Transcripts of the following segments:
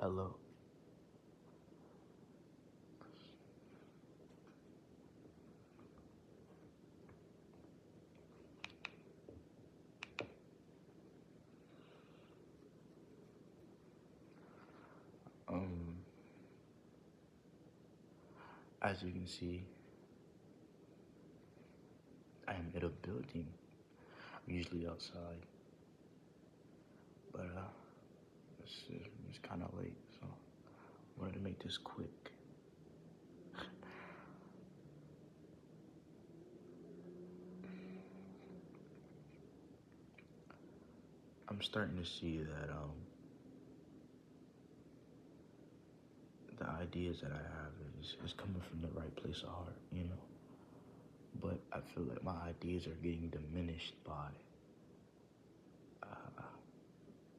Hello. Um, as you can see, I am at a building. I'm usually outside, but it's kind of late, so I wanted to make this quick. I'm starting to see that the ideas that I have is coming from the right place of heart. But I feel like my ideas are getting diminished by uh,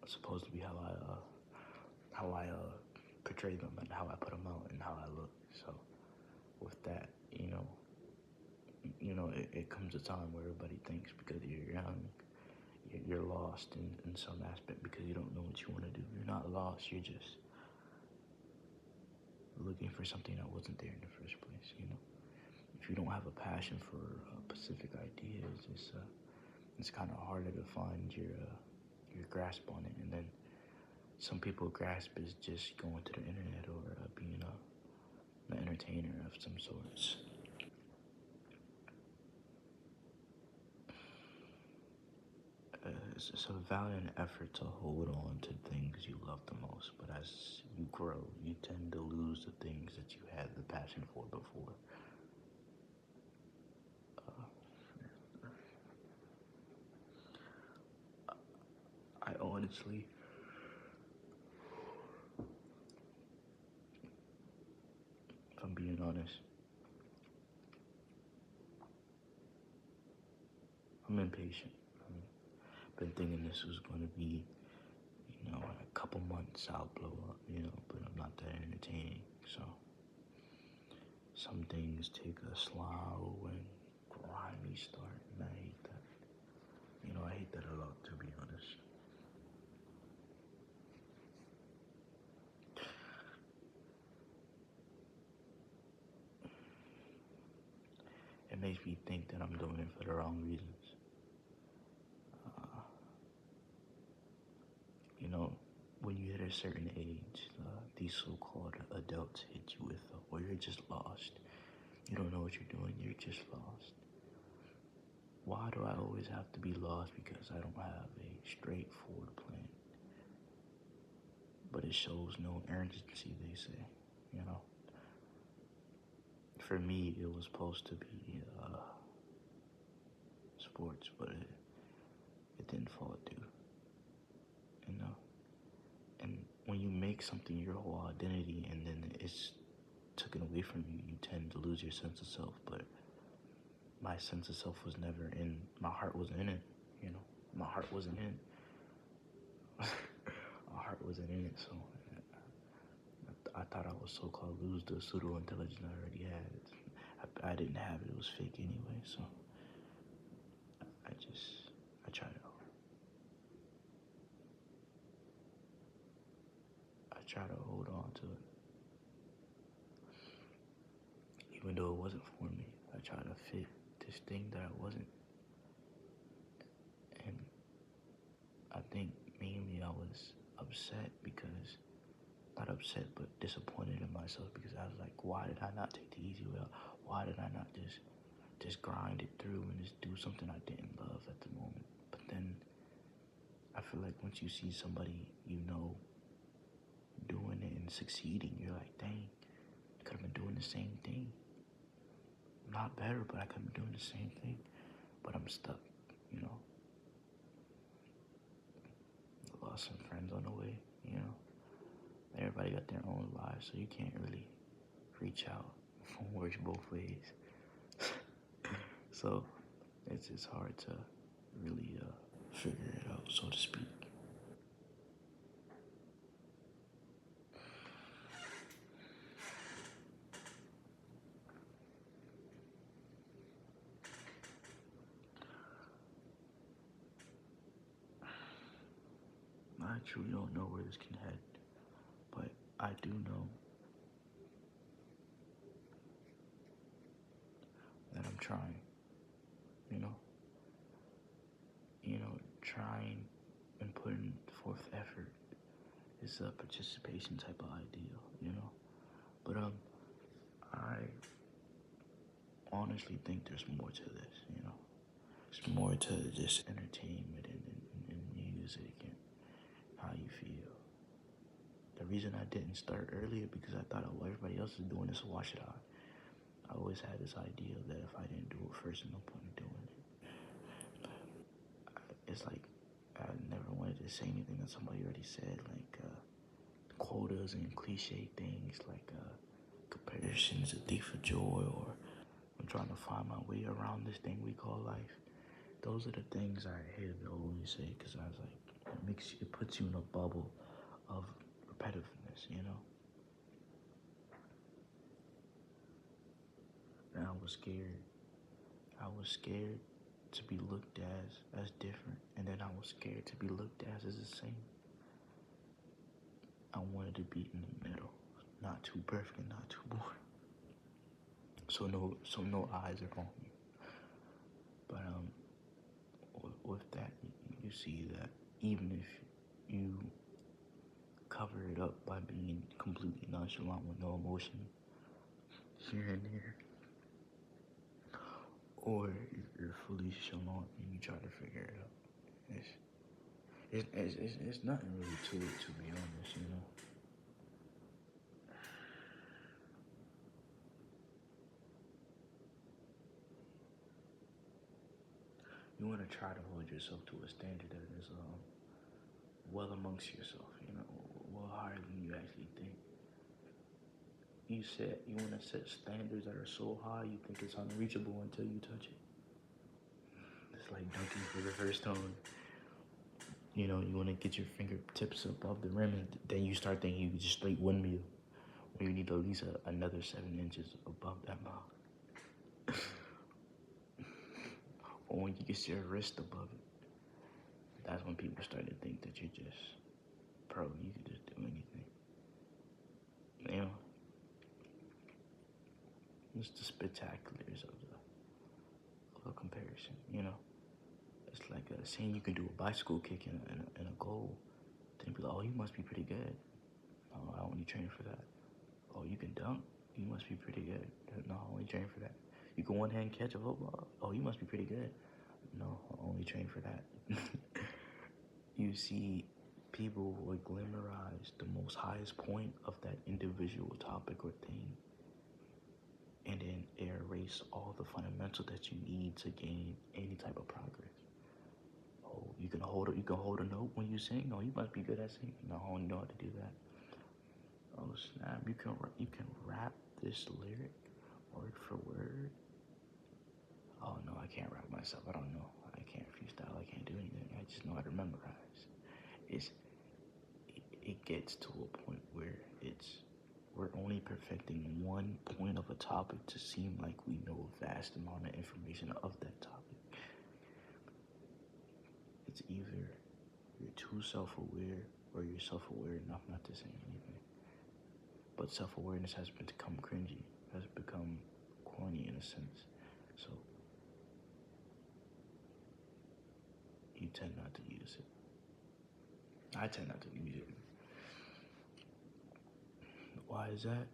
supposed to be how I portray them and how I put them out and how I look. So with that, it comes a time where everybody thinks because you're young, you're lost in some aspect because you don't know what you want to do. You're not lost. You're just looking for something that wasn't there in the first place. If you don't have a passion for specific ideas, it's kind of harder to find your grasp on it. And then some people grasp is just going to the internet or being an entertainer of some sorts. It's a valiant effort to hold on to things you love the most, but as you grow, you tend to lose the things that you had the passion for before. I honestly, if I'm being honest, I'm impatient. I've been thinking this was going to be, in a couple months I'll blow up, but I'm not that entertaining. So some things take a slow and grimy start, and I hate that. I hate that a lot, to be honest. It makes me think that I'm doing it for the wrong reasons. Uh, when you hit a certain age, these so-called adults hit you with, or you're just lost. You don't know what you're doing, you're just lost. Why do I always have to be lost? Because I don't have a straightforward plan. But it shows no urgency, they say. For me, it was supposed to be sports, but it didn't fall due. And when you make something your whole identity and then it's taken away from you, you tend to lose your sense of self. But my sense of self was never in, my heart wasn't in it. My heart wasn't in it. My heart wasn't in it, so I thought I was so-called lose the pseudo-intelligence I already had. I didn't have it, it was fake anyway, so I try to hold on to it. Even though it wasn't for me, I try to fit this thing that I wasn't. And I think mainly I was upset because, not upset, but disappointed in myself because I was like, why did I not take the easy way out? Why did I not just grind it through and just do something I didn't love at the moment? But then I feel like once you see somebody doing it and succeeding, you're like, dang, I could have been doing the same thing. Not better, but I could have been doing the same thing. But I'm stuck. I lost some friends on the way. Everybody got their own lives, so you can't really reach out. Phone works both ways. So it's hard to really figure it out, so to speak. I truly don't know where this can head, but I do know that I'm trying, you know, trying and putting forth effort is a participation type of ideal. But I honestly think there's more to this. There's more to just entertainment and music and how you feel. The reason I didn't start earlier because I thought, oh, everybody else is doing this, so why should I? I always had this idea that if I didn't do it first, there's no point in doing it. It's like I never wanted to say anything that somebody already said, like quotas and cliche things like comparison is a thief of joy, or I'm trying to find my way around this thing we call life. Those are the things I hated to always say because I was like, it puts you in a bubble of repetitiveness. And I was scared. I was scared to be looked as different, and then I was scared to be looked as the same. I wanted to be in the middle, not too perfect and not too boring. So no eyes are on me. But with that, you see that even if you cover it up by being completely nonchalant with no emotion here and there, or you're fully chalant and you try to figure it out, it's nothing really to it, to be honest. You want to try to hold yourself to a standard that is well amongst yourself, well higher than you actually think. You want to set standards that are so high you think it's unreachable until you touch it. It's like dunking for the first time. You want to get your fingertips above the rim, and then you start thinking you can just straight windmill, or you need at least another 7 inches above that mark. Or when you get your wrist above it, that's when people start to think that you're just pro. You can just do anything. It's the spectaculars of a comparison. It's like saying you can do a bicycle kick and a goal. Then be like, oh, you must be pretty good. Oh, I only train for that. Oh, you can dunk? You must be pretty good. No, I only train for that. You can one-hand catch a football? Oh, you must be pretty good. No, I only train for that. You see people who glamorize the most highest point of that individual topic or thing, and then erase all the fundamentals that you need to gain any type of progress. Oh, you can hold a note when you sing. Oh, you must be good at singing. No, I don't know how to do that. Oh snap! You can rap this lyric word for word. Oh no, I can't rap myself. I don't know. I can't freestyle. I can't do anything. I just know how to memorize. It gets to a point where we're only perfecting one point of a topic to seem like we know a vast amount of information of that topic. It's either you're too self-aware or you're self-aware enough not to say anything. But self-awareness has become cringy, has become corny in a sense. So you tend not to use it. I tend not to use it. Why is that?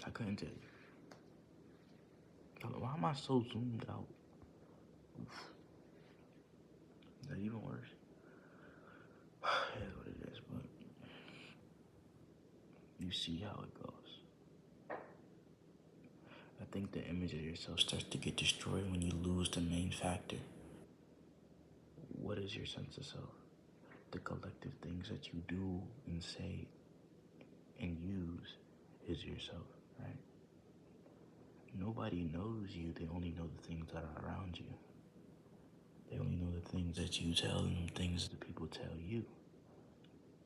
I couldn't tell you. Why am I so zoomed out? Oof. Is that even worse? It is what it is, but you see how it goes. I think the image of yourself starts to get destroyed when you lose the main factor. What is your sense of self? The collective things that you do and say and use is yourself, right? Nobody knows you, they only know the things that are around you. They only know the things that you tell them, things that people tell you.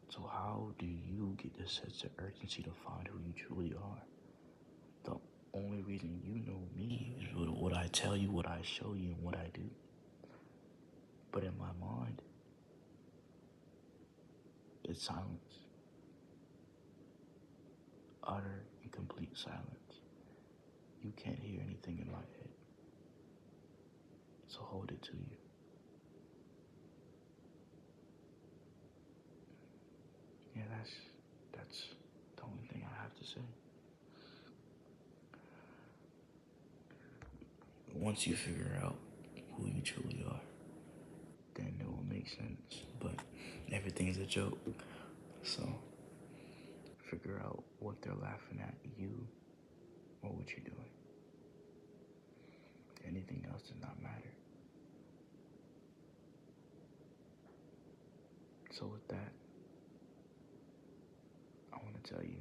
So how do you get this sense of urgency to find who you truly are? The only reason you know me is what I tell you, what I show you, and what I do. But in my mind, it's silence. utter and complete silence. You can't hear anything in my head. So hold it to you. Yeah, that's the only thing I have to say. Once you figure out who you truly are, then it will make sense. But everything's a joke. So figure out what they're laughing at, you or what you're doing. Anything else does not matter. So with that, I want to tell you